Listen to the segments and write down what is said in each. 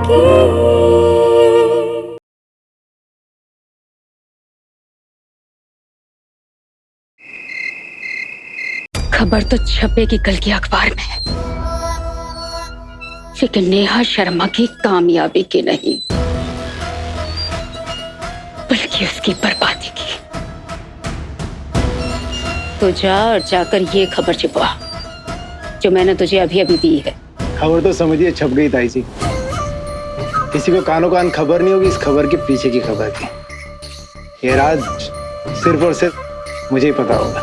की। खबर तो छपेगी कल की अखबार में, लेकिन नेहा शर्मा की कामयाबी की नहीं, बल्कि उसकी बर्बादी की। तो जा और जाकर ये खबर छिपवा जो मैंने तुझे अभी अभी दी है। खबर तो समझिए छप गई ताई जी। किसी को कानों कान खबर नहीं होगी इस खबर के पीछे की खबर की। ये राज सिर्फ और सिर्फ मुझे ही पता होगा।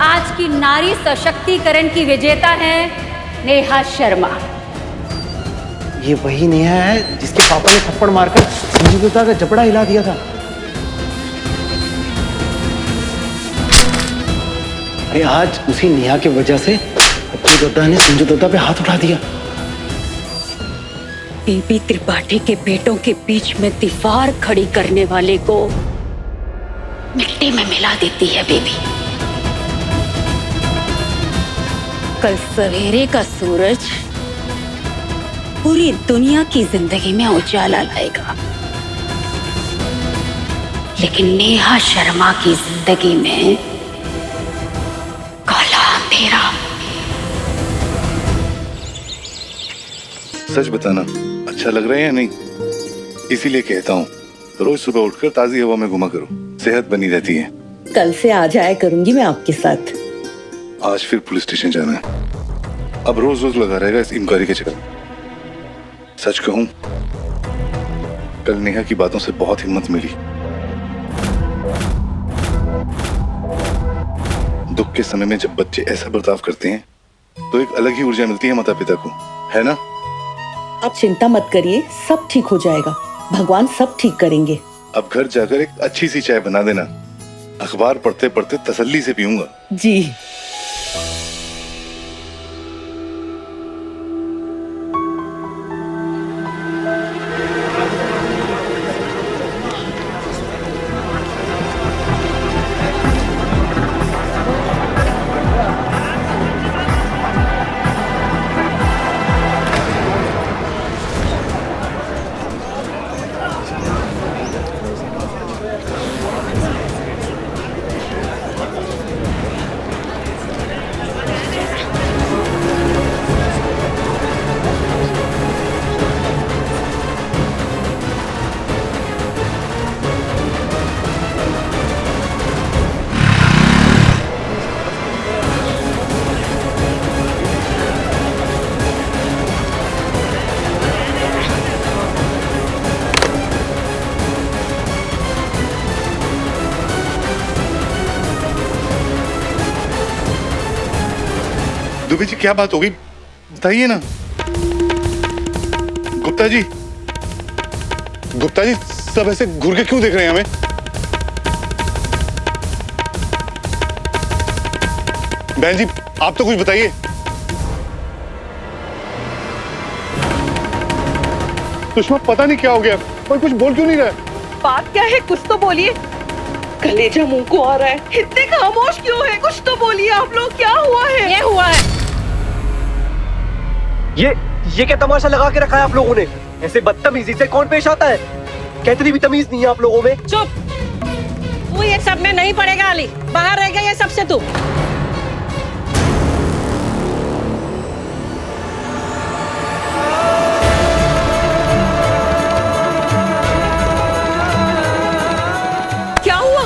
आज की नारी सशक्तिकरण की विजेता है नेहा शर्मा। ये वही नेहा है जिसके पापा ने थप्पड़ मारकर संजू दत्ता का जबड़ा हिला दिया था। अरे आज उसी नेहा की वजह से संजू दत्ता ने संजू दत्ता पे हाथ उठा दिया। बीबी त्रिपाठी के बेटों के बीच में दीवार खड़ी करने वाले को मिट्टी में मिला देती है बेबी। कल सवेरे का सूरज पूरी दुनिया की जिंदगी में उजाला लाएगा, लेकिन नेहा शर्मा की जिंदगी में काला अंधेरा। सच बताना अच्छा लग रहा है या नहीं? इसीलिए कहता हूँ रोज सुबह उठकर ताजी हवा में घुमा करो, सेहत बनी रहती है। कल से आ जाया करूंगी मैं आपके साथ। आज फिर पुलिस स्टेशन जाना है। अब रोज रोज लगा रहेगा इस इंक्वायरी के चक्कर। सच कहूं, कल नेहा की बातों से बहुत हिम्मत मिली। दुख के समय में जब बच्चे ऐसा बर्ताव करते हैं तो एक अलग ही ऊर्जा मिलती है माता पिता को, है ना? आप चिंता मत करिए, सब ठीक हो जाएगा। भगवान सब ठीक करेंगे। अब घर जाकर एक अच्छी सी चाय बना देना, अखबार पढ़ते पढ़ते तसल्ली से पीऊंगा। जी। दुबे जी क्या बात हो गई बताइए ना। गुप्ता जी सब ऐसे घूर के क्यों देख रहे हैं हमें? बहन जी आप तो कुछ बताइए। सुषमा पता नहीं क्या हो गया, कोई कुछ बोल क्यों नहीं रहा है? बात क्या है, कुछ तो बोलिए। कलेजा मुंह को आ रहा है, इतने खामोश क्यों है? कुछ तो बोलिए आप लोग, क्या हुआ है? ये हुआ है। ये क्या तमाशा लगा के रखा है आप लोगों ने? ऐसे बदतमीजी से कौन पेश आता है? कहती भी तमीज नहीं है आप लोगों में। चुप, तू ये सब में नहीं पड़ेगा अली, बाहर रह गया ये सबसे तू। क्या हुआ?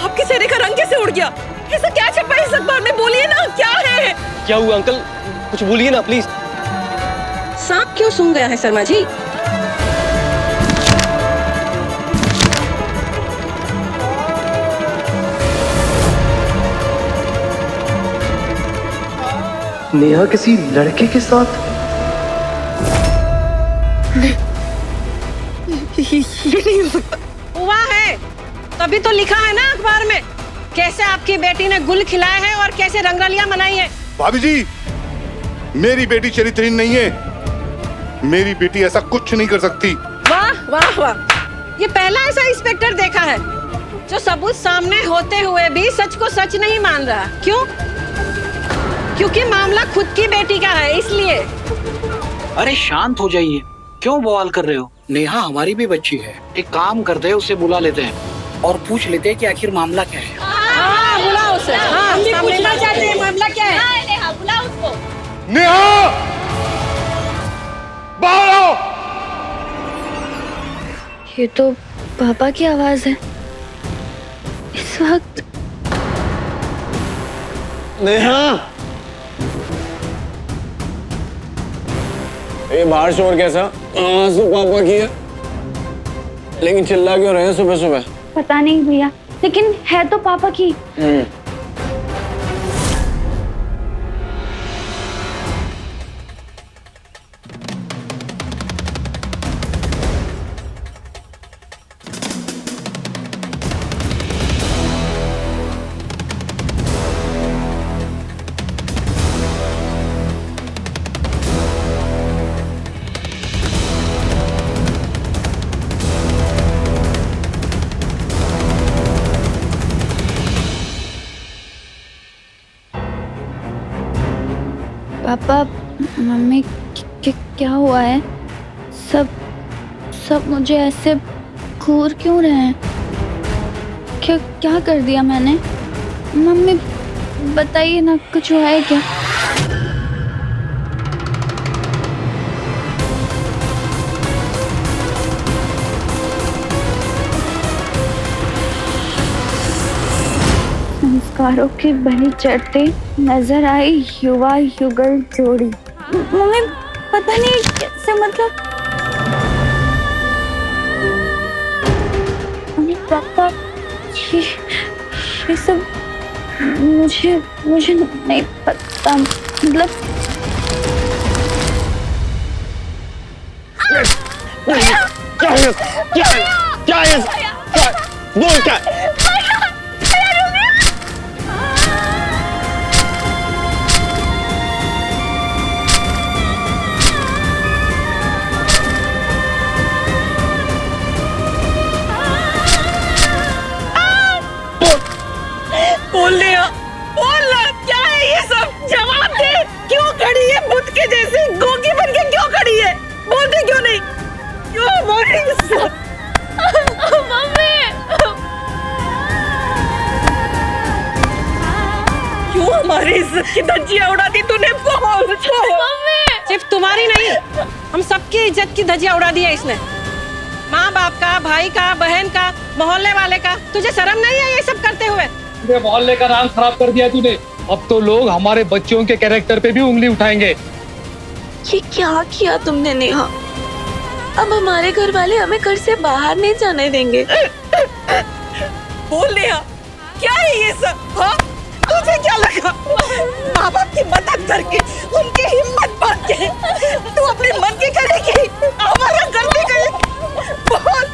आपके चेहरे का रंग कैसे उड़ गया? ऐसा क्या छपा है इस अखबार में? बोलिए ना, क्या है? क्या हुआ अंकल, कुछ बोलिए ना प्लीज। सांप क्यों सूंघ गया है शर्मा जी? नेहा किसी लड़के के साथ? ये नहीं हो सकता। हुआ है तभी तो लिखा है ना अखबार में, कैसे आपकी बेटी ने गुल खिलाए हैं और कैसे रंगरलियां मनाई है। भाभी जी मेरी बेटी चरित्रहीन नहीं है, मेरी बेटी ऐसा कुछ नहीं कर सकती। वाह वाह वाह, ये पहला ऐसा इंस्पेक्टर देखा है जो सबूत सामने होते हुए भी सच को सच नहीं मान रहा। क्यों? क्योंकि मामला खुद की बेटी का है, इसलिए। अरे शांत हो जाइए, क्यों बवाल कर रहे हो? नेहा हमारी भी बच्ची है। एक काम करते हैं, उसे बुला लेते हैं और पूछ लेते हैं कि आखिर मामला क्या है। हाँ, बुलाओ उसे। हाँ, हम भी पूछना चाहते हैं मामला क्या है। हाँ, नेहा बुलाओ उसको। नेहा, बाहर आओ। ये तो पापा की आवाज है इस वक्त। नेहा, ये बाहर शोर कैसा? आवाज तो पापा की है, लेकिन चिल्ला क्यों रहे हैं सुबह सुबह? पता नहीं भैया, लेकिन है तो पापा की। पापा, मम्मी, क्या हुआ है? सब मुझे ऐसे घूर क्यों रहे हैं? क्या कर दिया मैंने? मम्मी बताइए ना, कुछ हुआ है क्या? संस्कारों की बलि चढ़ते नजर आई युवा युगल जोड़ी। मम्मी पता नहीं कैसे, मतलब मम्मी पापा ये सब मुझे नहीं पता, मतलब क्या बोल क्या? बोलना क्या है ये सब? जवाब दे। क्यों खड़ी है बुत के जैसे गोगी बन के? क्यों खड़ी है? बोलते क्यों नहीं? क्यों बोल रही है? मम्मी क्यों हमारी इज्जत की धज्जियां उड़ाती तूने? बोल। मम्मी सिर्फ तुम्हारी नहीं, हम सबकी इज्जत की धज्जियां उड़ा दी है इसने। माँ बाप का, भाई का, बहन का, मोहल्ले वाले का। तुझे शर्म नहीं है ये सब करते हुए? मोहल्ले का नाम खराब कर दिया तूने। अब तो लोग हमारे बच्चों के कैरेक्टर पे भी उंगली उठाएंगे। ये क्या किया तुमने नेहा? अब हमारे घर वाले हमें घर से बाहर नहीं जाने देंगे। बोल नेहा, क्या है ये सब? हाँ, तुझे क्या लगा माँ बाप की मदद करके, उनकी हिम्मत बांध के तू अपने मन की करेगी, हमारा करने गई? बोल,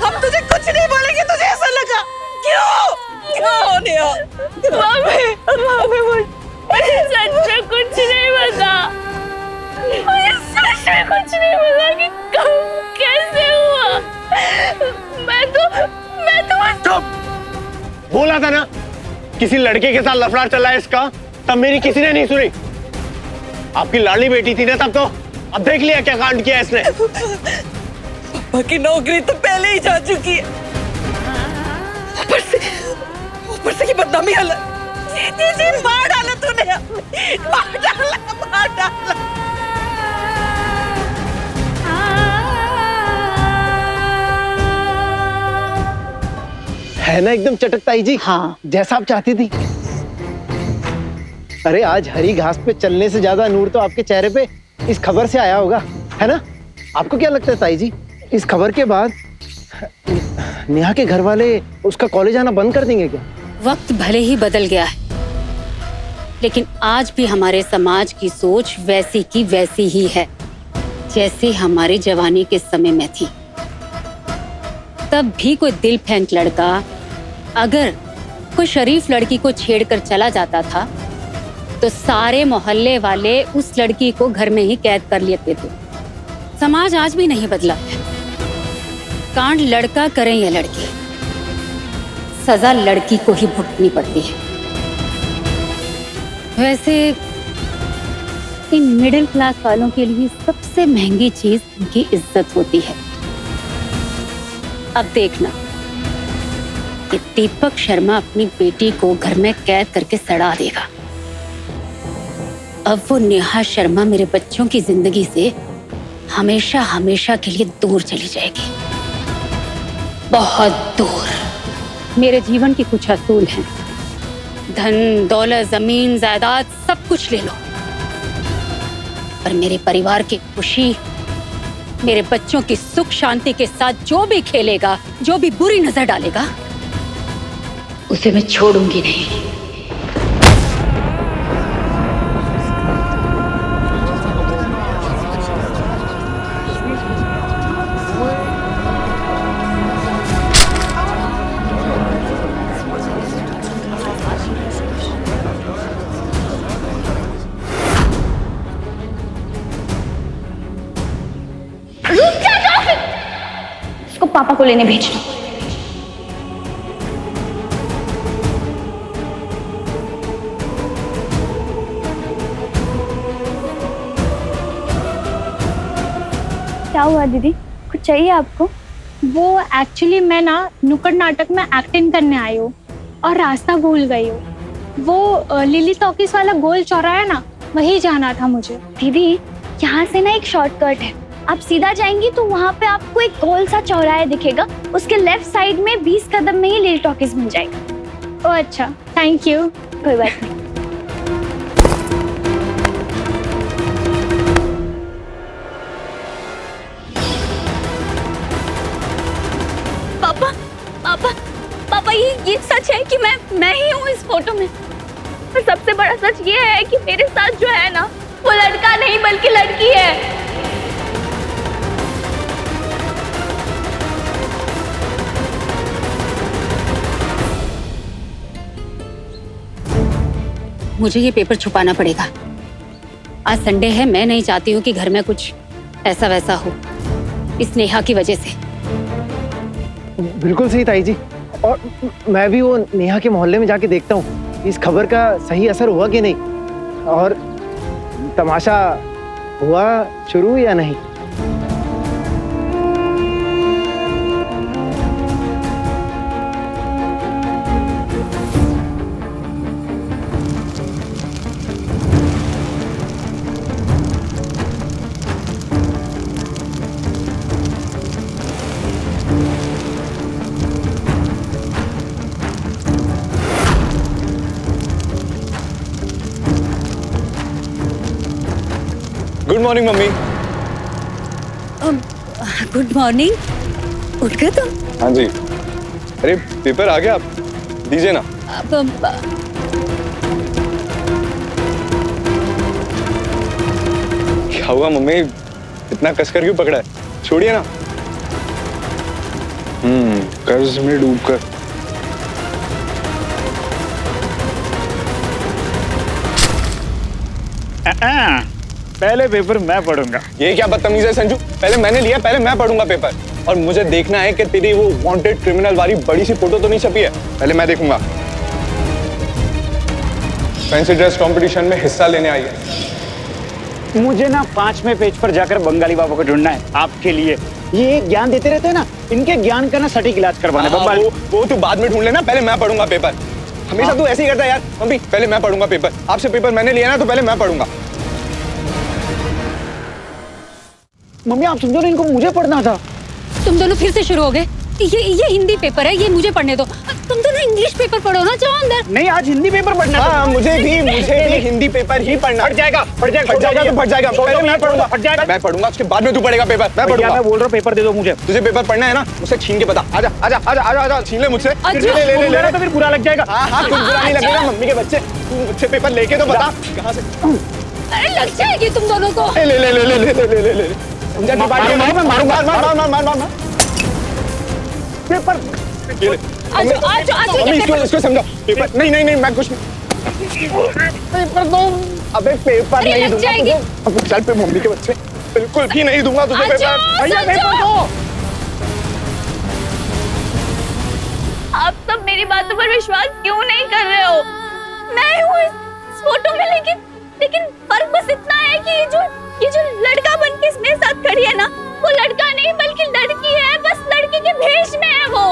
हम तुझे कुछ नहीं बोलेंगे। तुझे ऐसा लगा? क्यों नेहा? मुझे सच में कुछ नहीं पता। मुझे सच में कुछ नहीं पता कि कब कैसे हुआ। मैं तो चुप! बोला था ना किसी लड़के के साथ लफड़ा चला है इसका, तब मेरी किसी ने नहीं सुनी। आपकी लाडली बेटी थी ना तब तो। अब देख लिया क्या कांड किया इसने। पापा की नौकरी तो पहले ही जा चुकी है, ऊपर से की बदनामी हालत। जी मार डाला तूने, मार डाला। है ना एकदम चटकताई जी? हाँ। जैसा आप चाहती थी। अरे आज हरी घास पे चलने से ज्यादा नूर तो आपके चेहरे पे इस खबर से आया होगा, है ना? आपको क्या लगता है ताई जी, इस खबर के बाद नेहा के घर वाले उसका कॉलेज आना बंद कर देंगे क्या? वक्त भले ही बदल गया है, लेकिन आज भी हमारे समाज की सोच वैसी की वैसी ही है जैसी हमारी जवानी के समय में थी। तब भी कोई दिल फेंक लड़का अगर कोई शरीफ लड़की को छेड़कर चला जाता था तो सारे मोहल्ले वाले उस लड़की को घर में ही कैद कर लेते थे। समाज आज भी नहीं बदला है। कांड लड़का करे या लड़की, सजा लड़की को ही भुगतनी पड़ती है। वैसे इन मिडिल क्लास वालों के लिए सबसे महंगी चीज उनकी इज्जत होती है। अब देखना कि दीपक शर्मा अपनी बेटी को घर में कैद करके सड़ा देगा। अब वो नेहा शर्मा मेरे बच्चों की जिंदगी से हमेशा हमेशा के लिए दूर चली जाएगी, बहुत दूर। मेरे जीवन की कुछ असूल हैं, धन दौलत जमीन जायदाद सब कुछ ले लो, पर मेरे परिवार की खुशी, मेरे बच्चों की सुख शांति के साथ जो भी खेलेगा, जो भी बुरी नजर डालेगा, उसे मैं छोड़ूंगी नहीं। इसको पापा को लेने भेजना। क्या हुआ दीदी, कुछ चाहिए आपको? वो एक्चुअली मैं ना नुक्कड़ नाटक में एक्टिंग करने आई हूँ और रास्ता भूल गई हूँ। वो लिली टॉकीज वाला गोल चौराहा है ना, वही जाना था मुझे। दीदी यहाँ से ना एक शॉर्टकट है, आप सीधा जाएंगी तो वहाँ पे आपको एक गोल सा चौराहा दिखेगा, उसके लेफ्ट साइड में 20 कदम में ही लिली टॉकीज मिल जाएगा। ओह अच्छा, थैंक यू। कोई बात नहीं। पापा पापा पापा, ये सच है कि मैं ही हूँ इस फोटो में। और सबसे बड़ा सच ये है कि मेरे साथ जो है ना, वो लड़का नहीं बल्कि लड़की है। मुझे ये पेपर छुपाना पड़ेगा। आज संडे है, मैं नहीं चाहती हूँ कि घर में कुछ ऐसा वैसा हो इस नेहा की वजह से। बिल्कुल सही ताई जी, और मैं भी वो नेहा के मोहल्ले में जाके देखता हूँ इस खबर का सही असर हुआ कि नहीं, और तमाशा हुआ शुरू या नहीं। Good morning mummy. Good morning. उठ गए तुम? हाँ जी। अरे पेपर आ गया, आप दीजिए ना। क्या हुआ मम्मी, इतना कसकर क्यों पकड़ा है? छोड़िए ना। कर्ज में डूबकर। पहले पेपर मैं पढ़ूंगा। ये क्या बदतमीज है संजू, पहले मैंने लिया, पहले मैं पढ़ूंगा पेपर। और मुझे देखना है कि तेरी वो वांटेड क्रिमिनल वाली बड़ी सी फोटो तो नहीं छपी है, पहले मैं देखूंगा। फैंसी ड्रेस कंपटीशन में हिस्सा लेने आई है। मुझे ना 5वें पेज पर जाकर बंगाली बाबा को ढूंढना है आपके लिए। ये ज्ञान देते रहते हैं ना, इनके ज्ञान का ना सटीक इलाज करवाना है। वो तू बाद में ढूंढ लेना, पहले मैं पढ़ूंगा पेपर। हमेशा तू ऐसे ही करता है यार। मम्मी पहले मैं पढ़ूंगा पेपर, आपसे पेपर मैंने लिया ना, तो पहले मैं पढ़ूंगा। मम्मी आप समझो ना, इनको मुझे पढ़ना था। तुम दोनों फिर से शुरू हो गए। ये हिंदी पेपर है, ये मुझे पढ़ने दो। तुम दोनों इंग्लिश पेपर पढ़ो ना, जाओ अंदर। नहीं, आज हिंदी पेपर पढ़ना है। हाँ, मुझे भी हिंदी पेपर ही पढ़ना। फट जाएगा तो फट जाएगा। पहले मैं पढ़ूंगा, फट जाएगा। मैं पढ़ूंगा, उसके बाद में तू पढ़ेगा पेपर। मैं पढ़ूंगा। मैं बोल रहा हूँ पेपर दे दो मुझे। तुझे पेपर पढ़ना है ना, मुझसे छीन के बता। आजा आजा आजा आजा आजा, छीन ले मुझसे। ले तो फिर बुरा लग जाएगा। हाँ, कुछ बुरा नहीं लगेगा। मम्मी के बच्चे, तू मुझसे पेपर लेके तो बता कहाँ से। अरे लग जाएगी तुम दोनों को। ले ले ले ले ले ले ले ले। समझा? मारूंगा, मार। पेपर इसको समझो। पेपर नहीं, मैं कुछ पेपर दो। अबे पेपर नहीं दूंगा तुझे। अब चल पे मम्मी के बच्चे, बिल्कुल भी नहीं दूंगा तुझे पेपर। भैया पेपर दो। आप सब मेरी मेरी बातों पर विश्वास क्यों नहीं कर रहे हो? मैं हूँ इस फोटो में, लेकिन फर्क बस इतना है कि ये जो लड़का बन के मेरे साथ खड़ी है ना, वो लड़का नहीं बल्कि लड़की है, बस लड़की के भेष में है वो।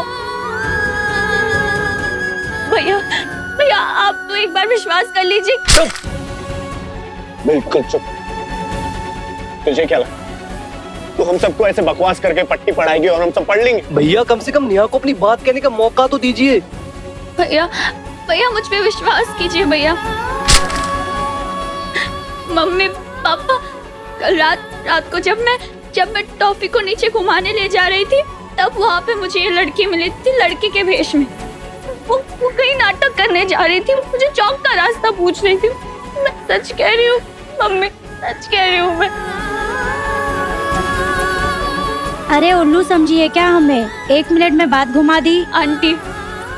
भैया आप तो एक बार विश्वास कर लीजिए। चुप, बिल्कुल चुप। तुझे क्या लगा तो हम सबको ऐसे बकवास करके पट्टी पढ़ाएगी और हम सब पढ़ लेंगे? भैया कम से कम नेहा को अपनी बात कहने का मौका तो दीजिए। भैया मुझ पे विश्वास कीजिए भैया। मम्मी पापा कल रात को जब मैं टॉफी को नीचे घुमाने ले जा रही थी, तब वहाँ पे मुझे ये लड़की मिली थी, लड़के के भेष में। वो कहीं नाटक करने जा रही थी, मुझे चौक का रास्ता पूछ रही थी। मैं सच कह रही हूँ मम्मी, सच कह रही हूँ मैं। अरे उल्लू समझिए क्या हमें? 1 मिनट में बात घुमा दी। आंटी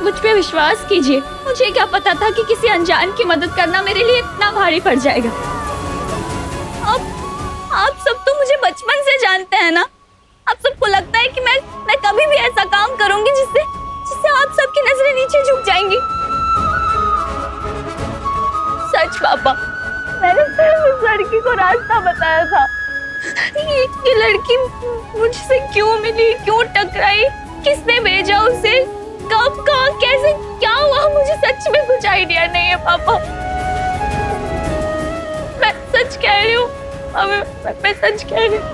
मुझ पे विश्वास कीजिए, मुझे क्या पता था कि किसी अनजान की मदद करना मेरे लिए इतना भारी पड़ जाएगा। आप सब तो मुझे बचपन से जानते हैं ना। आप सबको लगता है कि मैं कभी भी ऐसा काम करूंगी जिससे आप सबकी नजरें नीचे झुक जाएंगी। सच पापा, मैंने सिर्फ उस लड़की को रास्ता बताया था। ये लड़की मुझसे क्यों मिली, क्यों टकराई, किसने भेजा उसे, कब, कहाँ, कैसे, क्या हुआ, मुझे सच में कुछ आइडिया नहीं है पापा। मैं सच कह रही हूँ, मैं सच कह रही हूँ।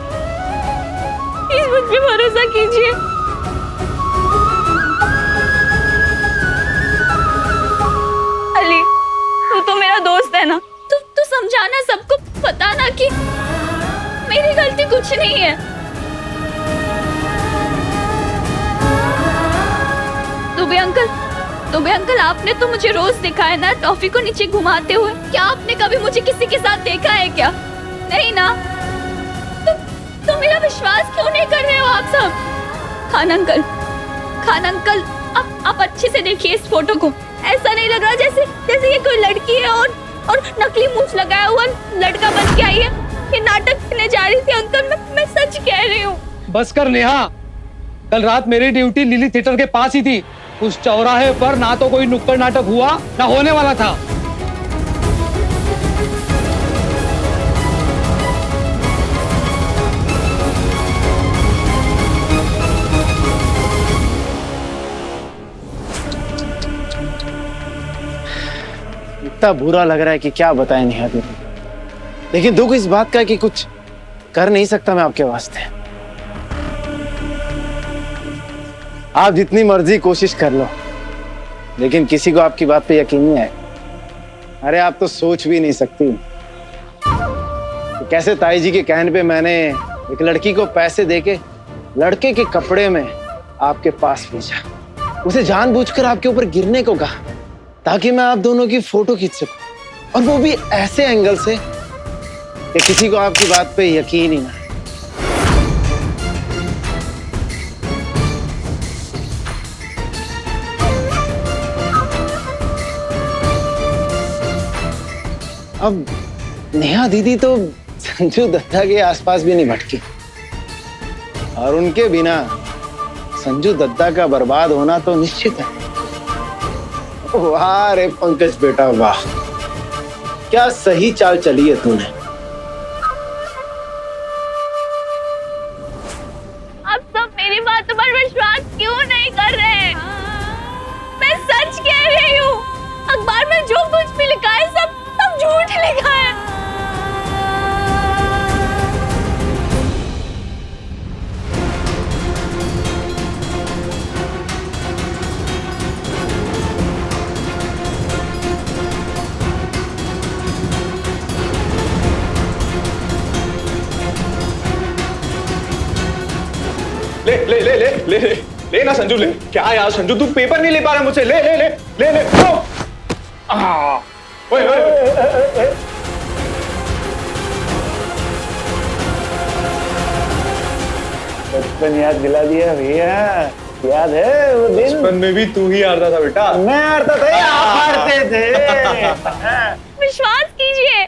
प्लीज मुझ पे भरोसा कीजिए। अली, तू तो मेरा दोस्त है ना, तू समझाना, सबको बताना कि मेरी गलती कुछ नहीं है। दुबे अंकल आपने तो मुझे रोज देखा है ना टॉफी को नीचे घुमाते हुए। क्या आपने कभी मुझे किसी के साथ देखा है क्या? नहीं ना। तो मेरा विश्वास क्यों नहीं कर रहे हो आप सब? खान अंकल आप अच्छे से देखिए इस फोटो को। ऐसा नहीं लग रहा जैसे ये कोई लड़की है और नकली मूंछ लगाया हुआ लड़का बन के आई है। ये नाटक करने जा रही थी अंकल, मैं सच कह रही हूँ। बस कर नेहा, कल रात मेरी ड्यूटी लिली थिएटर के पास ही थी। उस चौराहे पर ना तो कोई नुक्कड़ नाटक हुआ ना होने वाला था। इतना बुरा लग रहा है कि क्या बताएं नेहा दीदी, लेकिन दुख इस बात का है कि कुछ कर नहीं सकता मैं आपके वास्ते। आप जितनी मर्जी कोशिश कर लो, लेकिन किसी को आपकी बात पे यकीन नहीं आएगा। अरे आप तो सोच भी नहीं सकती कि कैसे ताई जी के कहने पे मैंने एक लड़की को पैसे देके लड़के के कपड़े में आपके पास भेजा, उसे जानबूझकर आपके ऊपर गिरने को कहा ताकि मैं आप दोनों की फोटो खींच सकूं, और वो भी ऐसे एंगल से कि किसी को आपकी बात पे यकीन ही ना। अब नेहा दीदी तो संजू दत्ता के आसपास भी नहीं भटकी, और उनके बिना संजू दत्ता का बर्बाद होना तो निश्चित है। वाह रे पंकज बेटा वाह, क्या सही चाल चली है तूने। आप सब मेरी बातों पर विश्वास क्यों नहीं कर रहे? मैं सच कह रही हूँ, अखबार में जो कुछ भी लिखा है सब झूठ लिखा है। ले ले ले ले ले ले ले ना संजू, ले। क्या यार संजू, तू पेपर नहीं ले पा रहा मुझसे? ले ले ले ले ले। ओए ओए बचपन याद दिला दिया भैया, याद है वो दिन? बचपन में भी तू ही हारता था बेटा। मैं हारता था या आप हारते थे? विश्वास कीजिए।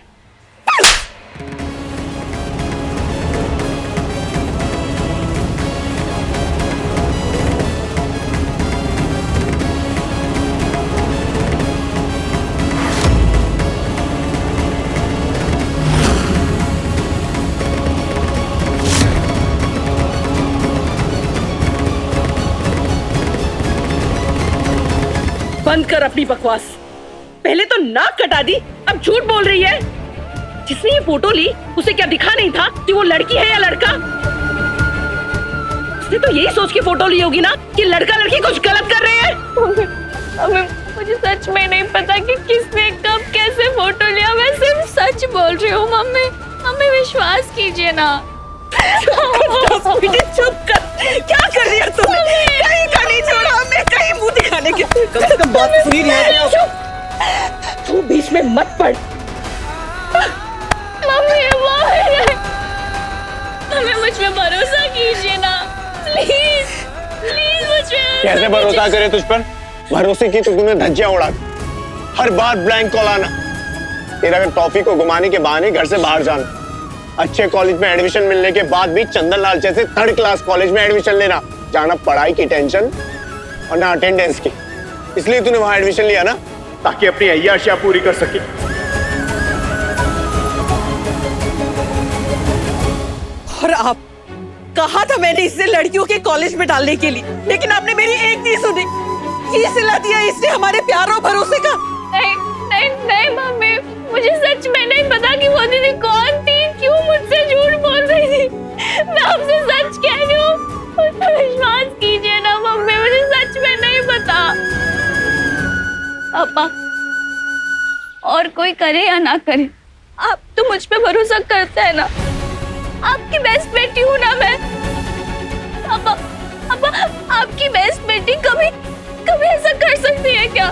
बंद कर अपनी बकवास। पहले तो नाक कटा दी, अब झूठ बोल रही है। जिसने ये फोटो ली उसे क्या दिखा नहीं था कि वो लड़की है या लड़का? उसने तो यही सोच के फोटो ली होगी ना कि लड़का लड़की कुछ गलत कर रहे हैं। मुझे सच में नहीं पता कि किसने कब कैसे फोटो लिया। मैं सिर्फ सच बोल रही हूँ मम्मी। मम्मी विश्वास कीजिए ना। चुप कर। क्या कर रही है तुम? कहीं का नहीं छोड़ा हमें, कहीं मुंह दिखाने के। कम से कम बात सुनी नहीं है। तू बीच में मत पड़। मम्मी हमें मुझ पे भरोसा कीजिए ना, प्लीज प्लीज मुझ पे। कैसे भरोसा करे तुझ पर? भरोसे की तो तूने धज्जियां उड़ा दी। हर बार ब्लैंक कॉल आना, तेरा टॉफी को घुमाने के बहाने घर से बाहर जाना, अच्छे कॉलेज में एडमिशन मिलने के बाद भी चंदन लाल जैसे 3rd क्लास कॉलेज में एडमिशन लेना, जाना पढ़ाई की टेंशन और ना अटेंडेंस की। इसलिए तूने वहां एडमिशन लिया ना, ताकि अपनी अय्याशियां पूरी कर सके। और आप कहा था मैंने इसे लड़कियों के कॉलेज में डालने के लिए, लेकिन आपने मेरी एक नहीं सुनी। ये सिला दिया इसने हमारे प्यार और भरोसे का। नहीं नहीं नहीं मम्मी, मुझे सच में नहीं पता कि वो दीदी कौन थी, क्यों मुझसे झूठ बोल रही थी। मैं आपसे सच कह रही हूँ, विश्वास कीजिए ना मम्मी, मुझे सच में नहीं पता। पापा, और कोई करे या ना करे, आप तो मुझ पे भरोसा करते हैं ना। आपकी बेस्ट बेटी हूँ ना मैं। पापा, पापा आपकी बेस्ट बेटी कभी कभी ऐसा कर सकती है क्या?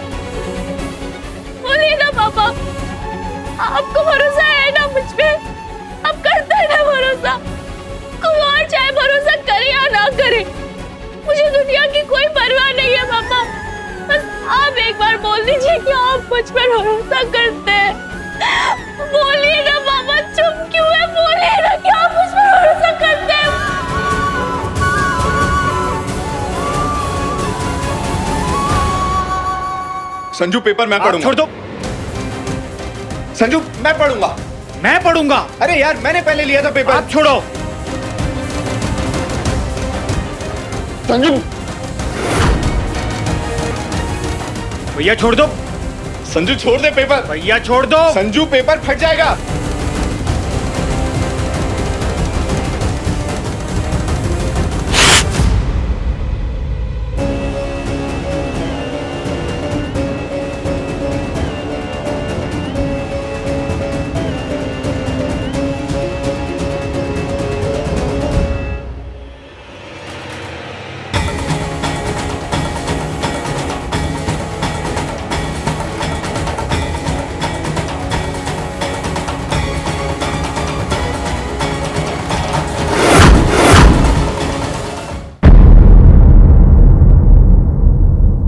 बोलिए ना पापा, आपको भरोसा है ना मुझ पे? आप करते हैं ना भरोसा? कोई और चाहे भरोसा करे या ना करे, मुझे दुनिया की कोई परवाह नहीं है पापा। बस आप एक बार बोल दीजिए कि आप मुझ पर भरोसा करते हैं। बोलिए ना पापा, चुप क्यों है? बोलिए ना कि आप मुझ पर भरोसा करते हैं। संजू पेपर मैं पढ़ूंगा। छोड़ दो संजू, मैं पढ़ूंगा। मैं पढ़ूंगा। अरे यार मैंने पहले लिया था पेपर। आप छोड़ो। संजू, भैया छोड़ दो। संजू छोड़ दे पेपर। भैया छोड़ दो। संजू पेपर फट जाएगा।